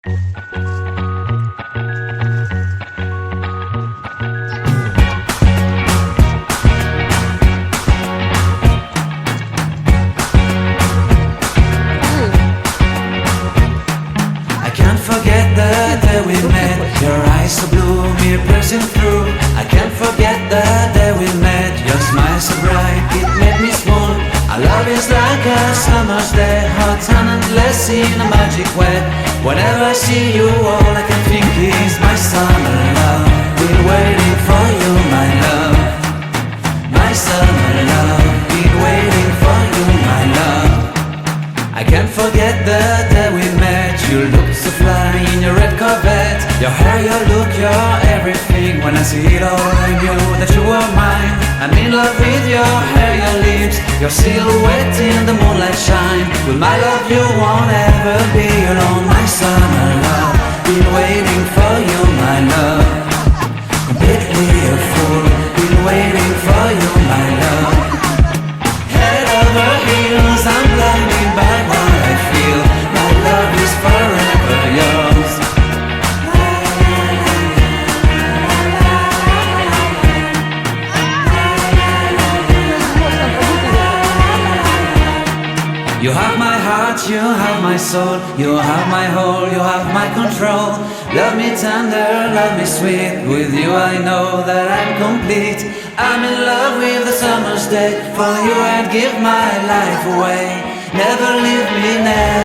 I can't forget the day we met. Your eyes so blue, me piercing through. I can't forget the day we met. Your smile so bright, it made me swoon. Our love is like a summer's day, hot and endless in a magic way. Whenever I see you, all I can think is my summer love. Been waiting for you, my love. My summer love. Been waiting for you, my love. I can't forget the day we met. You looked so fly in your red Corvette. Your hair, your look, your everything. When I see it all, I knew that you were mine. I'm in love with your hair, your lips, your silhouette in the moonlight shine. With my love you won't ever be alone. My summer love, been waiting for you, my love. Completely a fool, been waiting for you, my love. Head over heels, I'm blinded by what I feel. My love is forever yours. You have my heart, you have my soul, you have my whole, you have my control. Love me tender, love me sweet. With you I know that I'm complete. I'm in love with the summer's day. For you I'd give my life away. Never leave me, never.